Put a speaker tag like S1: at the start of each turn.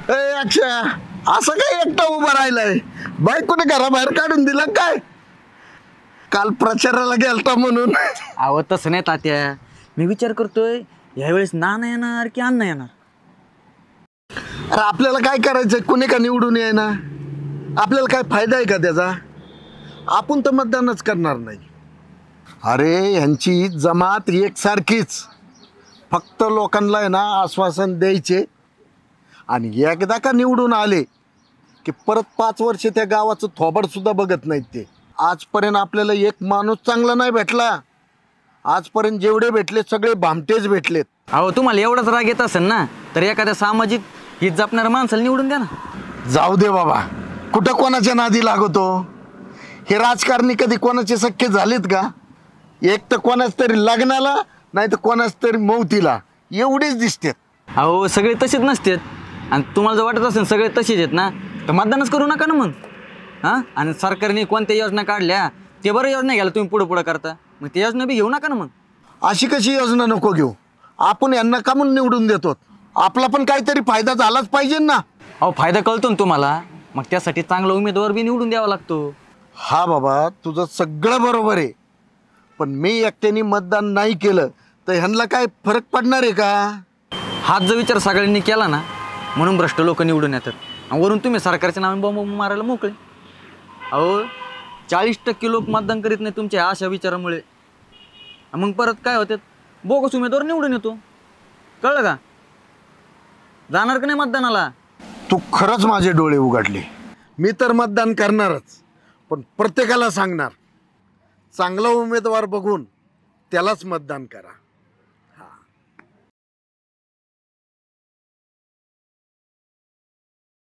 S1: अच्छा असं काय एकटा उभा राहिलाय? बायकोने घराबाहेर काढून दिला काय? काल प्रचाराला गेलता म्हणून.
S2: अहो तसं नाही तात्या, मी विचार करतोय यावेळेस नाना येणार की अण्णा येणार.
S1: अरे आपल्याला काय करायचंय? कुणी का निवडून येईना? आपल्याला काय फायदा आहे का त्याचा? आपण तर मतदानच करणार नाही. अरे यांची जमात एकसारखीच, फक्त लोकांना आहे ना आश्वासन द्यायचे आणि एकदा का निवडून आले की परत 5 वर्ष त्या गावाचं थोबड सुद्धा बघत नाहीत ते. आजपर्यंत आपल्याला एक माणूस चांगला नाही भेटला. आजपर्यंत जेवढे भेटले सगळे भामटेच भेटलेत.
S2: अहो तुम्हाला एवढाच राग येत असेल ना, तर एखाद्या सामाजिक हित जपणाऱ्या माणसाला निवडून द्या ना.
S1: जाऊ दे बाबा, कुठं कोणाच्या नादी लागतो? हे राजकारणी कधी कोणाचे सख्खे झालेत का? एक तर कोणाच तरी लग्नाला, नाही तर कोणाच तरी मौतीला, एवढेच दिसतात.
S2: अहो सगळे तसेच नसतात. आणि तुम्हाला जर वाटत असेल सगळे तसेच आहेत ना, तर मतदानच करू नका ना मग. हां, आणि सरकारने कोणत्या योजना काढल्या ते बरं योजना घ्यायला तुम्ही पुढं करता, मग ते योजना बी घेऊ नका ना मग.
S1: अशी कशी योजना नको घेऊ? आपण यांना का म्हणून निवडून देतो? आपला पण काहीतरी फायदा झालाच पाहिजे ना.
S2: अहो फायदा कळतो ना तुम्हाला, मग त्यासाठी चांगला उमेदवार बी निवडून द्यावा लागतो.
S1: हा बाबा, तुझं सगळं बरोबर आहे, पण मी एकट्याने मतदान नाही केलं तर ह्यांना काय फरक पडणार आहे का?
S2: हाच जो विचार सगळ्यांनी केला ना, म्हणून भ्रष्ट लोक निवडून येतात. आणि वरून तुम्ही सरकारच्या नावाने बॉम्ब मारायला मोकळे. अहो 40% लोक मतदान करीत नाही तुमच्या अशा विचारामुळे. मग परत काय होतात, बोगस उमेदवार निवडून येतो. कळलं का? जाणार का नाही मतदानाला?
S1: तू खरंच माझे डोळे उघडले. मी तर मतदान करणारच, पण प्रत्येकाला सांगणार, चांगला उमेदवार बघून त्यालाच मतदान करा.